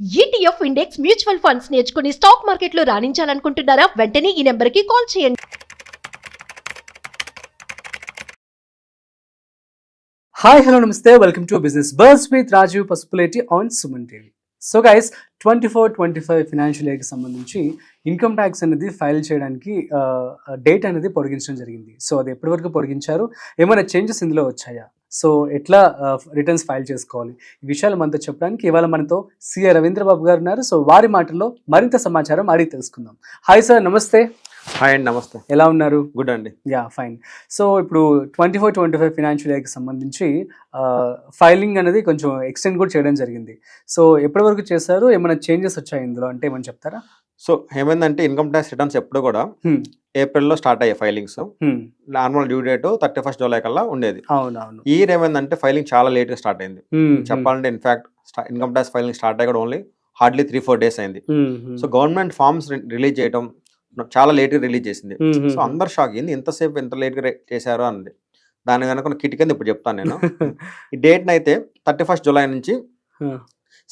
ETF index mutual funds నేర్చుకుని stock మార్కెట్లో రాణించాలనుకుంటున్నారా? వెంటనే ఈ నెంబర్కి కాల్ చేయండి. హాయ్ హలో నమస్తే వెల్కమ్ టు బిజినెస్ బర్స్ with Rajiv Pasupuleti on Suman TV. So guys 24-25 financial ఇయర్కి సంబంధించి ఇన్కమ్ ట్యాక్స్ అనేది ఫైల్ చేయడానికి డేట్ అనేది పొడిగించడం జరిగింది. సో అది ఎప్పటి వరకు పొడిగించారు, ఏమైనా చేంజెస్ ఇందులో వచ్చాయా, సో ఎట్లా రిటర్న్స్ ఫైల్ చేసుకోవాలి, ఈ విషయాలు మనతో చెప్పడానికి ఇవాళ మనతో సిఆర్ రవీంద్రబాబు గారు ఉన్నారు. సో వారి మాటల్లో మరింత సమాచారం అడిగి తెలుసుకుందాం. హాయ్ సార్, నమస్తే. హాయ్ అండి, నమస్తే. ఎలా ఉన్నారు? గుడ్ అండి. Yeah, fine. సో ఇప్పుడు 24-25 ఫినాన్షియల్ ఇయర్కి సంబంధించి ఫైలింగ్ అనేది కొంచెం ఎక్స్టెండ్ కూడా చేయడం జరిగింది. సో ఎప్పటి వరకు చేశారు, ఏమైనా చేంజెస్ వచ్చాయి ఇందులో అంటే ఏమని చెప్తారా? సో ఏమైందంటే ఇన్కమ్ ట్యాక్స్ రిటర్న్స్ ఎప్పుడు కూడా ఏప్రిల్లో స్టార్ట్ అయ్యాయి filings. Normal due date 31 July కల్లా ఉండేది. అవునవును. ఈ ఇయర్ ఏమైందంటే ఫైలింగ్ చాలా లేట్గా స్టార్ట్ అయింది. చెప్పాలంటే in fact income tax filing start అయ్యి కూడా ఓన్లీ హార్డ్లీ 3-4 డేస్ అయింది. సో గవర్నమెంట్ ఫార్మ్స్ రిలీజ్ చేయడం చాలా లేట్గా రిలీజ్ చేసింది. సో అందరు షాక్ అయింది, ఎంతసేపు ఎంత లేట్గా చేశారు అన్నది. దాని వెనక కిటికీ ఇప్పుడు చెప్తాను నేను. ఈ డేట్ని అయితే 31 జూలై నుంచి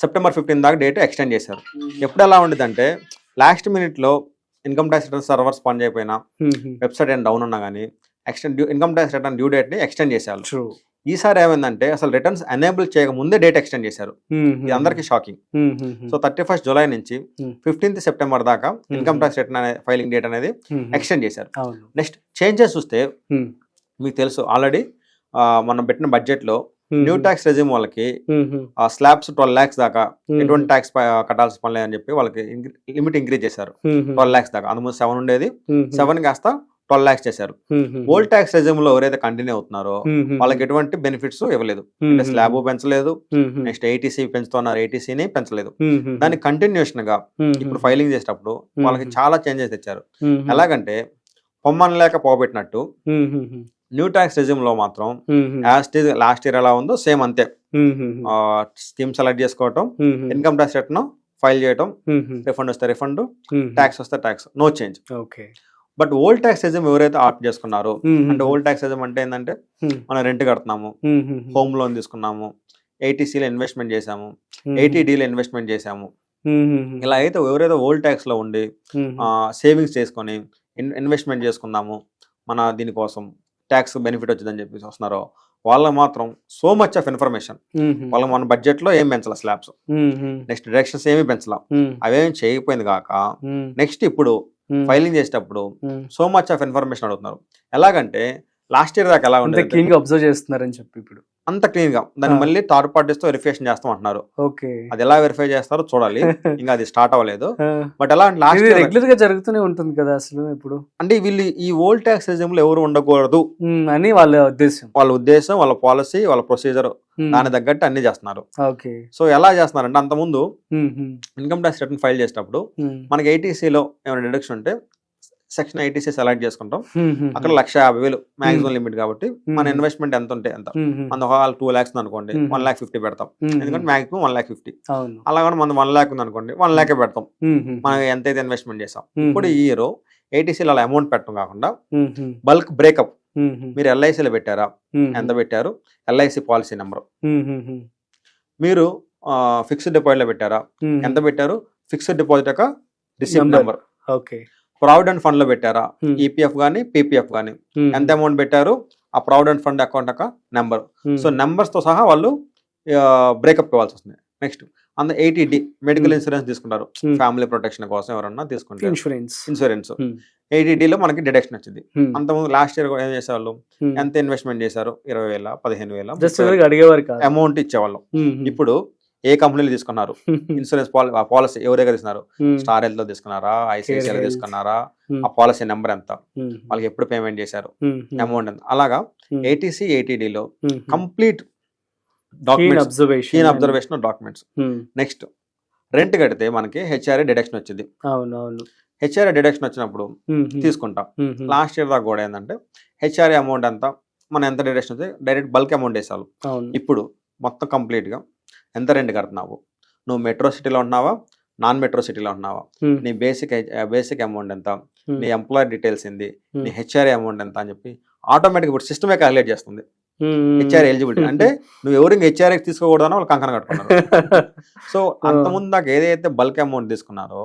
సెప్టెంబర్ 15 దాకా డేట్ ఎక్స్టెండ్ చేశారు. ఎప్పుడు ఎలా ఉండేదంటే లాస్ట్ మినిట్లో ఇన్కమ్ ట్యాక్స్ రిటర్న్ సర్వర్స్ పని చేయకపోయినా, వెబ్సైట్ ఏం డౌన్ ఉన్నా కానీ income tax return due date ని ఎక్స్టెండ్ చేశారు. ఈసారి ఏమైందంటే అసలు రిటర్న్స్ ఎనేబుల్ చేయక ముందే డేట్ ఎక్స్టెండ్ చేశారు. ఇది అందరికి షాకింగ్. సో 31 జూలై నుంచి 15 సెప్టెంబర్ దాకా ఇన్కమ్ ట్యాక్స్ రిటర్న్ అనే ఫైలింగ్ డేట్ అనేది ఎక్స్టెండ్ చేశారు. నెక్స్ట్ చేంజెస్ చూస్తే మీకు తెలుసు ఆల్రెడీ మనం పెట్టిన బడ్జెట్ లో న్యూ ట్యాక్స్ రెజ్యూమ్ వాళ్ళకి స్లాబ్స్ 12 lakhs దాకా ఎటువంటి ట్యాక్స్ కట్టాల్సిన పని లేదని చెప్పి వాళ్ళకి లిమిట్ ఇంక్రీజ్ చేశారు. 12 lakhs దాకా. అందులో 7 ఉండేది, 7 కాస్త 12 lakhs చేశారు. ఓల్డ్ ట్యాక్స్ రెజ్యూమ్ లో ఎవరైతే కంటిన్యూ అవుతున్నారో వాళ్ళకి ఎటువంటి బెనిఫిట్స్ ఇవ్వలేదు. అంటే స్లాబ్ పెంచలేదు, నెక్స్ట్ ఏటీసీ పెంచుతున్నారు, ఏటీసీని పెంచలేదు. దానికి కంటిన్యూషన్ గా ఇప్పుడు ఫైలింగ్ చేసేటప్పుడు వాళ్ళకి చాలా చేంజెస్ తెచ్చారు. ఎలాగంటే పొమ్మని లేక పోబెట్టినట్టు న్యూ ట్యాక్స్ రెజ్యూమ్ లో మాత్రం లాస్ట్ ఇయర్ ఎలా ఉందో సేమ్ అంతే. స్కీమ్ సెలెక్ట్ చేసుకోవటం, ఇన్కమ్ ట్యాక్స్ రిటర్న్ ఫైల్ చేయటం, రిఫండ్ వస్తే రిఫండ్, ట్యాక్స్ వస్తే tax, no change. But old tax regime ఎవరైతే ఆప్ట్ చేసుకున్నారో, అంటే ఓల్డ్ ట్యాక్స్ రెజ్యూమ్ అంటే ఏంటంటే మనం రెంట్ కడుతున్నాము, హోమ్ లోన్ తీసుకున్నాము, ఏటీసీలో ఇన్వెస్ట్మెంట్ చేసాము, ఏటీడీలో ఇన్వెస్ట్మెంట్ చేసాము, ఇలా అయితే ఎవరైతే ఓల్డ్ ట్యాక్స్ లో ఉండి సేవింగ్స్ చేసుకొని ఇన్వెస్ట్మెంట్ చేసుకున్నాము మన దీనికోసం ట్యాక్స్ బెనిఫిట్ వచ్చిందని చెప్పేసి వస్తున్నారో వాళ్ళ మాత్రం సో మచ్ ఆఫ్ ఇన్ఫర్మేషన్. వాళ్ళ మన బడ్జెట్ లో ఏం పెంచాల, స్లాబ్స్ నెక్స్ట్ డైరెక్షన్స్ ఏమి పెంచాల, అవేం చేయకపోయింది కాక నెక్స్ట్ ఇప్పుడు ఫైలింగ్ చేసేటప్పుడు సో మచ్ ఆఫ్ ఇన్ఫర్మేషన్ అడుగుతున్నారు. ఎలాగంటే లాస్ట్ ఇయర్ దాకా ఎలా ఉండేది, క్లీన్ గా అబ్జర్వ్ చేస్తున్నారని చెప్పి ఇప్పుడు అంత క్లీన్ గా దాన్ని మళ్ళీ థర్డ్ పార్టీస్ తో వెరిఫికేషన్ చేస్తాం అంటున్నారు. అది ఎలా వెరిఫై చేస్తారో చూడాలి, ఇంకా అది స్టార్ట్ అవ్వలేదు. బట్ ఎలా లాస్ట్ రెగ్యులర్ గా జరుగుతూనే ఉంటుంది కదా అసలు. ఇప్పుడు అంటే వీళ్ళు ఈ ఓల్డ్ ట్యాక్స్ రెజ్యూమ్ లో ఎవరు ఉండకూడదు అని వాళ్ళ ఉద్దేశం, వాళ్ళ పాలసీ, వాళ్ళ ప్రొసీజర్, దాని తగ్గట్టు అన్ని చేస్తున్నారు. సో ఎలా చేస్తున్నారంటే అంతకుముందు ఇన్కమ్ ట్యాక్స్ రిటర్న్ ఫైల్ చేసేటప్పుడు మనకి ఏటీసీలో ఏమైనా డిడక్షన్ ఉంటే సెక్షన్ 86 సెలెక్ట్ చేసుకుంటాం. అక్కడ 1,50,000 మాక్సిమం లిమిట్ కాబట్టి మన ఇన్వెస్ట్మెంట్ ఎంత ఉంటే ఎంత, మన 2 lakhs అనుకోండి 1,50,000 పెడతాం, ఎందుకంటే మాక్సిమం 1,50,000. అలా కూడా మన 1 lakh ఉంది అనుకోండి 1 lakh పెడతాం మనం ఎంతైతే ఇన్వెస్ట్మెంట్ చేస్తాం. ఇప్పుడు ఈ ఇయర్ ఏటీసీలో అలా అమౌంట్ పెట్టడం కాకుండా బల్క్ బ్రేకప్, మీరు ఎల్ఐసీలో పెట్టారా, ఎంత పెట్టారు, ఎల్ఐసి పాలసీ నెంబర్, మీరు ఫిక్స్డ్ డిపాజిట్ లో పెట్టారా, ఎంత పెట్టారు, ఫిక్స్డ్ డిపాజిట్ యొక్క రిసిప్ట్ నెంబర్, ప్రావిడెంట్ ఫండ్ లో పెట్టారా, ఈపీఎఫ్ గానీ పీపీఎఫ్ గానీ ఎంత అమౌంట్ పెట్టారు, ఆ ప్రావిడెంట్ ఫండ్ అకౌంట్ యొక్క నెంబర్. సో నెంబర్స్ తో సహా వాళ్ళు బ్రేకప్ ఇవ్వాల్సి వస్తుంది. నెక్స్ట్ అంత 80D మెడికల్ ఇన్సూరెన్స్ తీసుకుంటారు, ఫ్యామిలీ ప్రొటెక్షన్ కోసం ఎవరన్నా తీసుకుంటారు ఇన్సూరెన్స్. 80Dలో మనకి డిడక్షన్ వచ్చింది. అంతకుముందు లాస్ట్ ఇయర్ ఏం చేసేవాళ్ళు, ఎంత ఇన్వెస్ట్మెంట్ చేశారు, 20,000 15,000 అమౌంట్ ఇచ్చేవాళ్ళం. ఇప్పుడు ఏ కంపెనీలు తీసుకున్నారు ఇన్సూరెన్స్ పాలసీ, ఎవరి దగ్గర తీసుకున్నారు, స్టార్ హెల్త్ లో తీసుకున్నారా, ఐసిఐసిఐలో తీసుకున్నారా, ఆ పాలసీ నెంబర్ ఎంత, వాళ్ళకి ఎప్పుడు పేమెంట్ చేశారు, అమౌంట్ ఎంత, అలాగా ఏటీసీ ఏటీడీలో complete observation documents. Next rent కడితే మనకి హెచ్ఆర్ఏ డిడక్షన్ వచ్చింది. హెచ్ఆర్ఏ డిడక్షన్ వచ్చినప్పుడు తీసుకుంటాం. లాస్ట్ ఇయర్ దాకా కూడా ఏంటంటే హెచ్ఆర్ఏ అమౌంట్ ఎంత, మనం ఎంత డిడక్షన్ వస్తే డైరెక్ట్ బల్క్ అమౌంట్ వేసాము. ఇప్పుడు మొత్తం కంప్లీట్ గా ఎంత రెంట్ కడుతున్నావు, నువ్వు మెట్రో సిటీలో ఉంటున్నావా, నాన్ మెట్రో సిటీలో ఉంటున్నావా, నీ బేసిక్ అమౌంట్ ఎంత, నీ ఎంప్లాయీ డీటెయిల్స్ ఏంది, నీ హెచ్ఆర్ఏ అమౌంట్ ఎంత అని చెప్పి ఆటోమేటిక్ ఇప్పుడు సిస్టమే క్యాలిక్యులేట్ చేస్తుంది. హెచ్ఆర్ ఎలిజిబిలిటీ అంటే నువ్వు ఎవరు ఇంకా హెచ్ఆర్ఎక్స్ తీసుకోకూడదని వాళ్ళు కంకణ కట్టుకున్నారు. సో అంతకుముందు నాకు ఏదైతే బల్క్ అమౌంట్ తీసుకున్నారో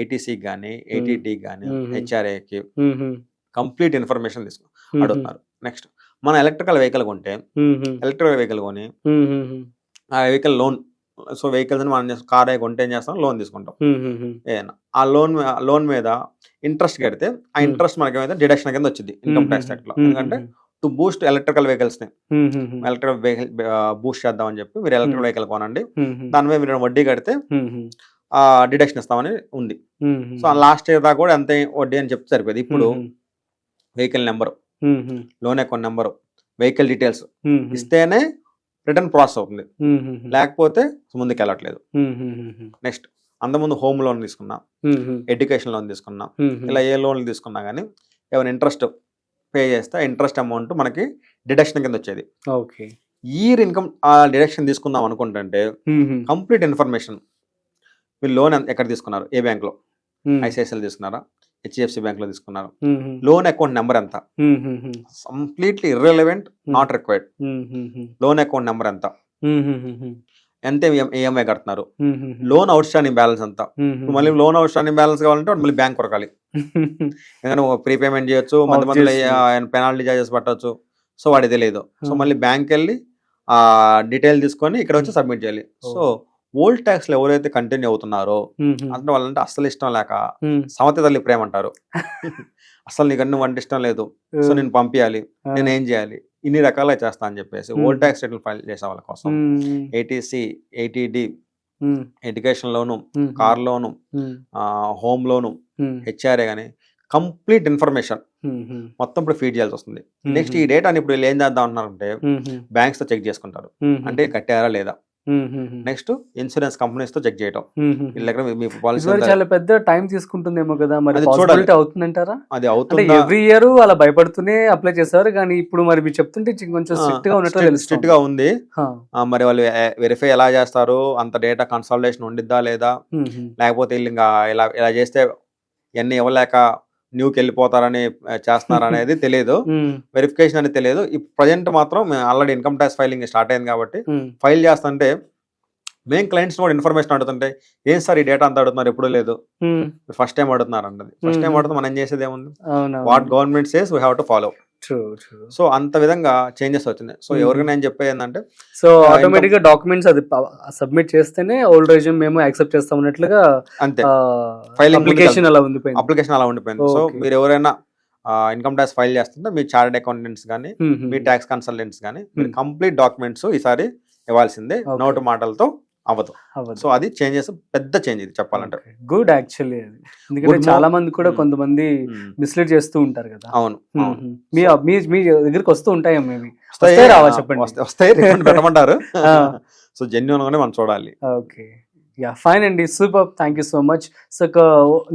ఐటీసీ కానీ ఏటీటీ కానీ హెచ్ఆర్ఏకి కంప్లీట్ ఇన్ఫర్మేషన్ అడుగుతున్నారు. నెక్స్ట్ మన ఎలక్ట్రికల్ వెహికల్ కొంటే ఎలక్ట్రికల్ వెహికల్ కొని ఆ వెహికల్ లోన్, సో వెహికల్స్ మనం కార్ అయి కొంటే ఏం చేస్తాం, లోన్ తీసుకుంటాం ఏదైనా. ఆ లోన్ మీద ఇంట్రెస్ట్ కడితే ఆ ఇంట్రెస్ట్ మనకి ఏమైతే డిడక్షన్ కింద వచ్చింది ఇన్కమ్ ట్యాక్స్ యాక్ట్ లో. ఎందుకంటే టు బూస్ట్ ఎలక్ట్రికల్ వెహికల్స్ ని, ఎలక్ట్రికల్ వెహికల్ బూస్ట్ చేద్దామని చెప్పి మీరు ఎలక్ట్రికల్ వెహికల్ కొనండి, దాని మీద మీరు వడ్డీ కడితే ఆ డిడక్షన్ ఇస్తామని ఉంది. సో లాస్ట్ ఇయర్ దాకా కూడా అంతే వడ్డీ అని చెప్తే సరిపోయింది. ఇప్పుడు vehicle number, loan account number, vehicle details ఇస్తేనే రిటర్న్ ప్రాసెస్ అవుతుంది, లేకపోతే ముందుకు వెళ్ళట్లేదు. నెక్స్ట్ అంతకుముందు హోమ్ లోన్ తీసుకున్నా, ఎడ్యుకేషన్ లోన్ తీసుకున్నా, ఇలా ఏ లోన్లు తీసుకున్నా కానీ ఏమైనా ఇంట్రెస్ట్ పే చేస్తే ఇంట్రెస్ట్ అమౌంట్ మనకి డిడక్షన్ కింద వచ్చేది. ఇయర్ ఇన్కమ్ ఆ డిడక్షన్ తీసుకుందాం అనుకుంటుంటే కంప్లీట్ ఇన్ఫర్మేషన్, మీరు లోన్ ఎక్కడ తీసుకున్నారు, ఏ బ్యాంక్ లో, ఐసిఐసిఐ తీసుకున్నారా, హెచ్డిఎఫ్సి బ్యాంక్ లో తీసుకున్నారు, లోన్ అకౌంట్ నెంబర్ ఎంత, completely irrelevant, not required. Loan account number ఎంత, ఎంత ఈఎంఐ కడుతున్నారు, లోన్ అవుట్ స్టాండింగ్ బ్యాలెన్స్ ఎంత. మళ్ళీ లోన్ అవుట్ స్టాండింగ్ బ్యాలెన్స్ కావాలంటే మళ్ళీ బ్యాంక్ కొరకాలి, ఎందుకంటే ప్రీపేమెంట్ చేయొచ్చు, మధ్య ఆయన పెనాల్టీ చార్జెస్ పట్టవచ్చు. సో వాడి తెలియదు. సో మళ్ళీ బ్యాంక్ వెళ్ళి ఆ డీటెయిల్ తీసుకొని ఇక్కడ వచ్చి సబ్మిట్ చేయాలి. సో ఓల్డ్ ట్యాక్స్ లో ఎవరైతే కంటిన్యూ అవుతున్నారో అంటే వాళ్ళంటే అస్సలు ఇష్టం లేక సమతి తల్లి ప్రేమ అంటారు. అసలు నీకు అన్ని వంట ఇష్టం లేదు, సో నేను పంపించాలి, నేను ఏం చేయాలి, ఇన్ని రకాలుగా చేస్తా అని చెప్పేసి ఓల్డ్ ట్యాక్స్ రిటర్న్ ఫైల్ చేసే వాళ్ళ కోసం ATC, ATD, education loan, car loan, home loan, HRA కానీ కంప్లీట్ ఇన్ఫర్మేషన్ మొత్తం ఇప్పుడు ఫీడ్ చేయాల్సి వస్తుంది. నెక్స్ట్ ఈ డేటాని ఇప్పుడు వీళ్ళు ఏం చేద్దాం అంటున్నారంటే బ్యాంక్స్ తో చెక్ చేసుకుంటారు అంటే కట్టారా లేదా. నెక్స్ట్ ఇన్సూరెన్స్ కంపెనీస్ తో చెక్ చేయడం, వీళ్ళ దగ్గర మీ పాలసీ చాలా పెద్ద టైం తీసుకుంటుందేమో కదా, మరి పాసిబిలిటీ అవుతుందంటారా? అది అవుతుంది. ఎవ్రీ ఇయర్ అలా భయపడుతూనే అప్లై చేస్తారు, కానీ ఇప్పుడు మరి మీరు చెప్తుంటే కొంచెం స్ట్రిక్ట్ గా ఉన్నట్టు స్ట్రిక్ట్ గా ఉంది. మరి వాళ్ళు వెరిఫై ఎలా చేస్తారు, అంత డేటా కన్సల్టేషన్ ఉండిద్దా లేదా, లేకపోతే వీళ్ళు ఇంకా ఇలా చేస్తే ఇవన్నీ ఇవ్వలేక న్యూకి వెళ్ళిపోతారని చేస్తున్నారు అనేది తెలియదు, వెరిఫికేషన్ అనేది తెలియదు. ఇప్పుడు ప్రజెంట్ మాత్రం already income tax filing start అయింది కాబట్టి ఫైల్ చేస్తుంటే మెయిన్ క్లయింట్స్ కూడా ఇన్ఫర్మేషన్ అడుగుతుంటే, ఏం సార్ ఈ డేటా అంతా అడుగుతున్నారు, ఎప్పుడు లేదు, ఫస్ట్ టైం అడుగుతున్నారు అన్నది. ఫస్ట్ టైం అడుగుతుంది, మనం ఏం చేసేది ఏముంది, what government says we have to follow. So అంత విధంగా చేంజెస్ వచ్చింది. సో ఎవరికి నేను చెప్పేది ఏంటంటే, సో ఆటోమేటిక్ గా డాక్యుమెంట్స్ అది సబ్మిట్ చేస్తేనే ఓల్డ్ రెజ్యూమ్ మేము యాక్సెప్ట్ చేస్తాం అన్నట్లుగా అంతే ఫైలింగ్ అప్లికేషన్ అలా ఉండిపోయింది. అప్లికేషన్ అలా ఉండిపోయింది. సో మీరు ఎవరైనా ఇన్కమ్ ట్యాక్స్ ఫైల్ చేస్తుంటే మీ చార్టెడ్ అకౌంటెంట్స్ కానీ మీ ట్యాక్స్ కన్సల్టెంట్స్ కానీ మీరు కంప్లీట్ డాక్యుమెంట్స్ ఈసారి ఇవ్వాల్సిందే, నోటు మాటలతో అవ్వదు. సో అది చేంజెస్, పెద్ద చేంజ్ ఇది చెప్పాలంటే. గుడ్ యాక్చువల్లీ, ఎందుకంటే చాలా మంది కూడా కొంతమంది మిస్లీడ్ చేస్తూ ఉంటారు కదా. అవును, మీ దగ్గరికి వస్తూ ఉంటాయి, మేబీ రావాలి చెప్పండి, వస్తాయి పెట్టమంటారు. సో జెన్యూన్ గానే మనం చూడాలి. ఓకే, యా ఫైన్ అండి, super, thank you so much. So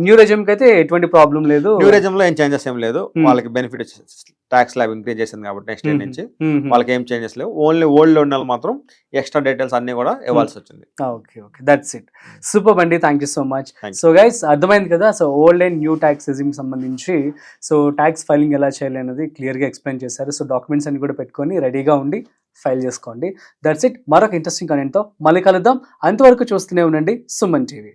new resume కి అయితే ఎటువంటి ప్రాబ్లం లేదు, న్యూ రెజ్యూమ్ లో ఏం చేంజెస్ ఏం లేదు. వాళ్ళకి బెనిఫిట్ ట్యాక్స్ ల్యాబ్ ఇంక్రీజ్ చేసింది కాబట్టి నెక్స్ట్ ఇయర్ నుంచి వాళ్ళకి ఏం చేంజెస్ లేవు. ఓన్లీ ఓల్డ్ ఉన్న మాత్రం ఎక్స్ట్రా డీటెయిల్స్ అన్ని కూడా ఇవ్వాల్సి వచ్చింది. Okay okay, that's it, super అండి, thank you so much. So guys అర్థమైంది కదా, so old and new tax regime సంబంధించి సో ట్యాక్స్ ఫైలింగ్ ఎలా చేయాలి అనేది క్లియర్ గా ఎక్స్ప్లెయిన్ చేశారు. సో డాక్యుమెంట్స్ అన్ని కూడా పెట్టుకొని రెడీగా ఉండి ఫైల్ చేసుకోండి. దట్స్ ఇట్, మరొక ఇంట్రెస్టింగ్ కంటెంట్తో మళ్ళీ కలుద్దాం. అంతవరకు చూస్తూనే ఉండండి సుమన్ టీవీ.